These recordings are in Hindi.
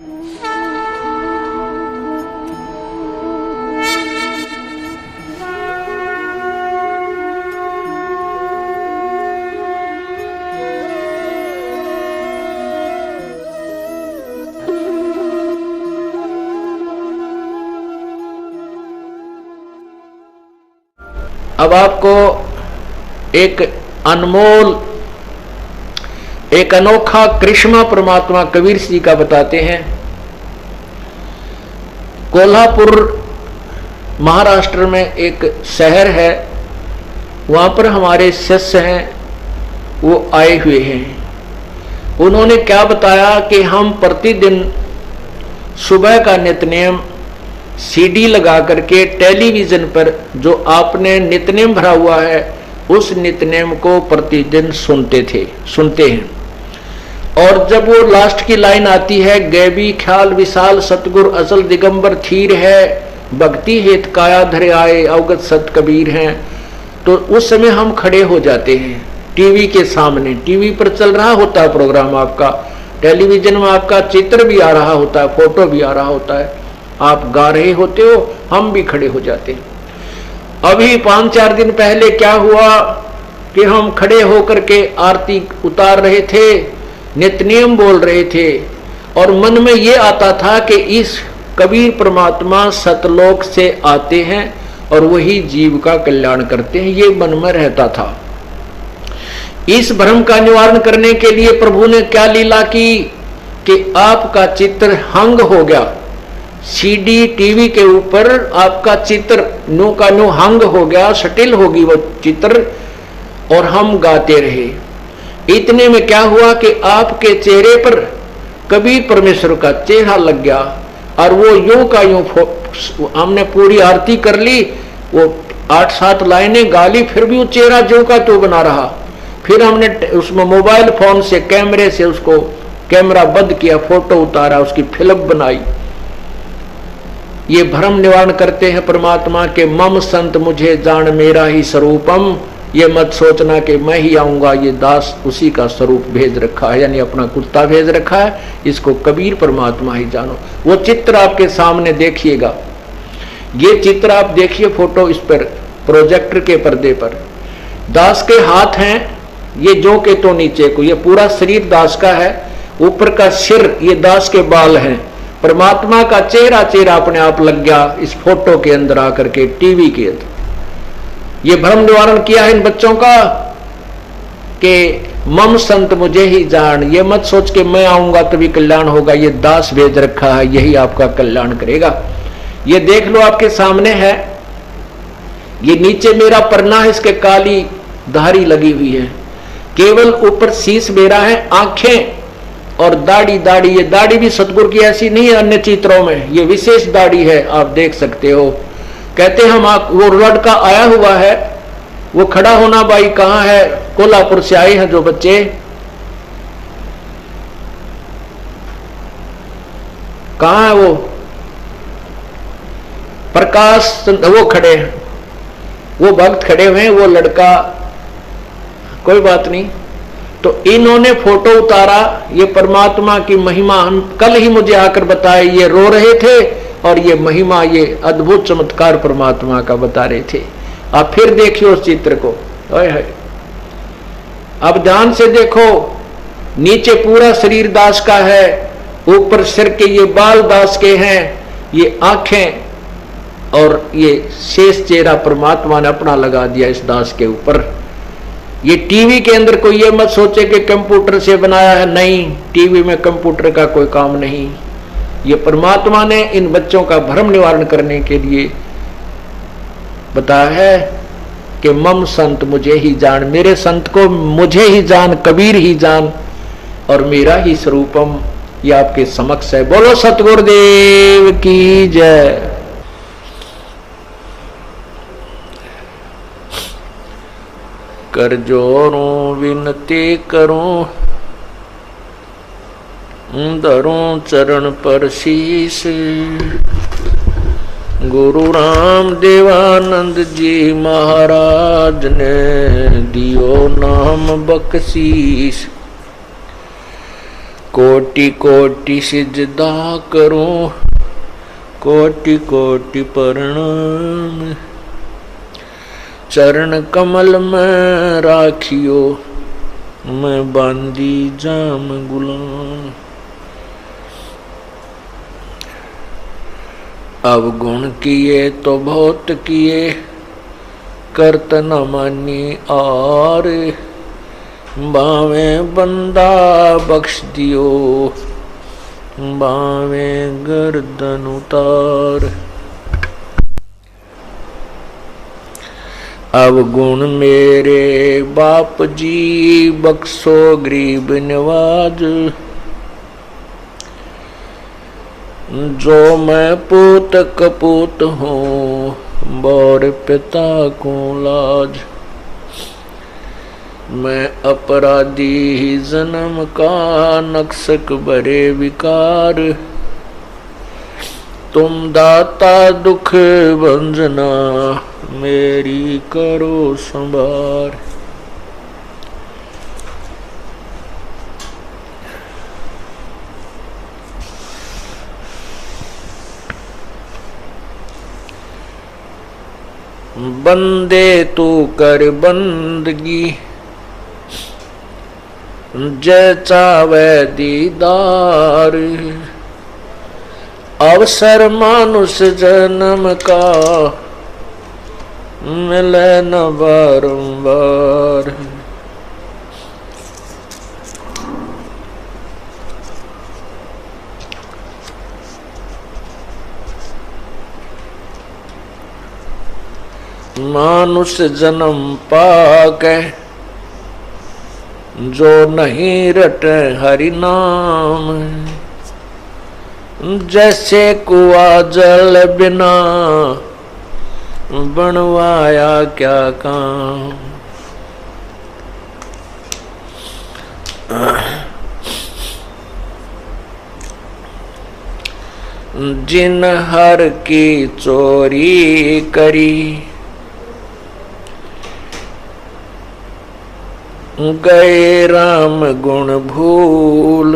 अब आपको एक अनमोल, एक अनोखा कृष्णा परमात्मा कबीर जी का बताते हैं। कोल्हापुर महाराष्ट्र में एक शहर है, वहां पर हमारे शिष्य हैं, वो आए हुए हैं। उन्होंने क्या बताया कि हम प्रतिदिन सुबह का नित्यनेम सीडी लगा करके टेलीविजन पर जो आपने नित्यनेम भरा हुआ है उस नित्यनेम को प्रतिदिन सुनते हैं। और जब वो लास्ट की लाइन आती है, गैबी ख्याल विशाल सतगुर असल दिगंबर थीर है, भक्ति हेत काया धरे आए अवगत सत कबीर हैं, तो उस समय हम खड़े हो जाते हैं टीवी के सामने। टीवी पर चल रहा होता है प्रोग्राम आपका, टेलीविजन में आपका चित्र भी आ रहा होता है, फोटो भी आ रहा होता है, आप गा रहे होते हो, हम भी खड़े हो जाते हैं। अभी 5-4 दिन पहले क्या हुआ कि हम खड़े होकर के आरती उतार रहे थे, नित्यनेम बोल रहे थे, और मन में ये आता था कि इस कबीर परमात्मा सतलोक से आते हैं और वही जीव का कल्याण करते हैं, ये मन में रहता था। इस भ्रम का निवारण करने के लिए प्रभु ने क्या लीला की कि आपका चित्र हंग हो गया, सीडी टीवी के ऊपर आपका चित्र नो का नो हंग हो गया, सटिल होगी वो चित्र, और हम गाते रहे। इतने में क्या हुआ कि आपके चेहरे पर कबीर परमेश्वर का चेहरा लग गया, और वो यूं का यूं, हमने पूरी आरती कर ली, वो 8-7 लाइनें गा ली, फिर भी वो चेहरा जो का तो बना रहा। फिर हमने उसमें मोबाइल फोन से कैमरे से उसको कैमरा बंद किया, फोटो उतारा, उसकी फिल्म बनाई। ये भ्रम निवारण करते हैं परमात्मा के मम संत मुझे जान मेरा ही स्वरूपम, ये मत सोचना कि मैं ही आऊंगा, ये दास उसी का स्वरूप भेज रखा है, यानी अपना कुत्ता भेज रखा है, इसको कबीर परमात्मा ही जानो। वो चित्र आपके सामने देखिएगा, ये चित्र आप देखिए, फोटो इस पर प्रोजेक्टर के पर्दे पर दास के हाथ हैं, ये जो के तो नीचे को, ये पूरा शरीर दास का है, ऊपर का सिर ये दास के बाल हैं। परमात्मा का चेहरा अपने आप लग गया इस फोटो के अंदर आकर के, टीवी के अंदर। ये भ्रम निवारण किया है इन बच्चों का कि मम संत मुझे ही जान, ये मत सोच के मैं आऊंगा तभी कल्याण होगा, ये दास भेज रखा है, यही आपका कल्याण करेगा। ये देख लो आपके सामने है, ये नीचे मेरा परना है, इसके काली धारी लगी हुई है, केवल ऊपर शीश मेरा है, आंखें और दाढ़ी, ये दाढ़ी भी सतगुरु की ऐसी नहीं है अन्य चित्रों में, ये विशेष दाढ़ी है, आप देख सकते हो। कहते हम वो लड़का आया हुआ है, वो खड़ा होना भाई कहाँ है, कोल्हापुर से आए हैं जो बच्चे, कहाँ है वो प्रकाश, वो खड़े हैं, वो भक्त खड़े हुए हैं, वो लड़का, कोई बात नहीं। तो इन्होंने फोटो उतारा, ये परमात्मा की महिमा हम कल ही मुझे आकर बताए, ये रो रहे थे और ये महिमा, ये अद्भुत चमत्कार परमात्मा का बता रहे थे। आप फिर देखिए उस चित्र को, अब ध्यान से देखो, नीचे पूरा शरीर दास का है, ऊपर सिर के ये बाल दास के हैं, ये आंखें और ये शेष चेहरा परमात्मा ने अपना लगा दिया इस दास के ऊपर। ये टीवी के अंदर कोई ये मत सोचे कि कंप्यूटर से बनाया है, नहीं, टीवी में कंप्यूटर का कोई काम नहीं। ये परमात्मा ने इन बच्चों का भ्रम निवारण करने के लिए बताया है कि मम संत मुझे ही जान, मेरे संत को मुझे ही जान, कबीर ही जान, और मेरा ही स्वरूपम ये आपके समक्ष है। बोलो सतगुरुदेव की जय। कर जोरूं विनती करूं, धरूं चरण पर शीश, गुरु राम देवानंद जी महाराज ने दियो नाम बख्शीश। कोटि कोटि सिजदा करूं, कोटि कोटि प्रणाम। चरण कमल में राखियो, मैं बांदी जाम गुलाम। अवगुण किए तो बहुत किए, करत न मानी और। बावे बंदा बख्श दियो, बावे गर्दन उतार। अवगुण मेरे बाप जी, बख्शो गरीब नवाज। जो मैं पूत कपूत हूँ, बौर पिता को लाज। मैं अपराधी ही जन्म का, नक्सक भरे विकार। तुम दाता दुख भंजना, मेरी करो संभार। बंदे तू कर बंदगी, जय चावे दीदार। अवसर मानुष जन्म का, मिले न बारंबार। मानुष जन्म पाके, जो नहीं रटे हरि नाम। जैसे कुआ जल बिना, बनवाया क्या काम। जिन हर की चोरी करी, गए राम गुण भूल।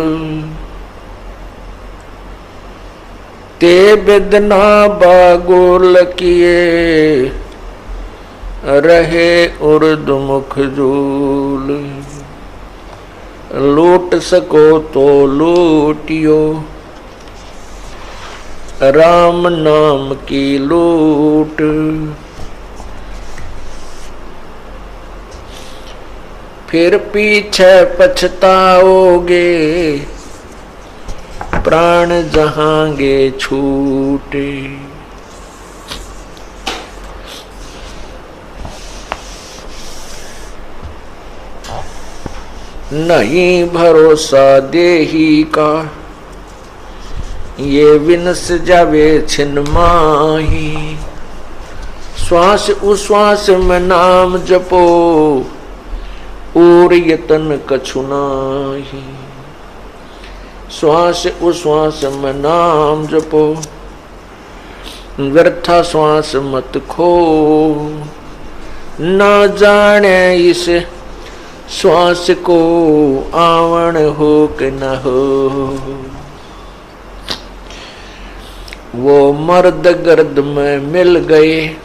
ते बिदना बागोल किए, रहे उर्द मुख झूल। लूट सको तो लूटियो, राम नाम की लूट। फिर पीछे पछताओगे, प्राण जहांगे छूटे। नहीं भरोसा देही का, ये विनस जावे छिन माही। श्वास उश्वास में नाम जपो, और यतन कछु नाही। श्वास उश्वास में नाम जपो, व्यर्था श्वास मत खो। ना जाने इस श्वास को, आवण हो कि न हो। वो मर्द गर्द में मिल गए,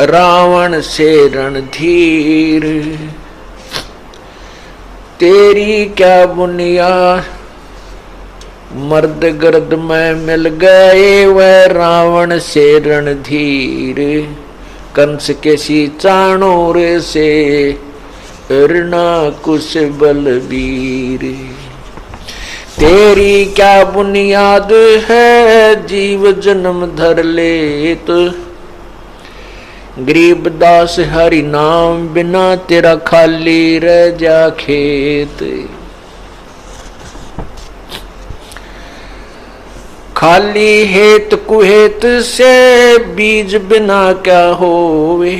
रावण से रणधीर। तेरी क्या बुनियाद, मर्द गर्द में मिल गए वह रावण से रणधीर। कंस के सी चाणूर से ऋणा कुश बलबीर। तेरी क्या बुनियाद है, जीव जन्म धर ले तो। गरीबदास हरि नाम बिना, तेरा खाली रह जा खेत। खाली हेत कुहेत से, बीज बिना क्या होवे।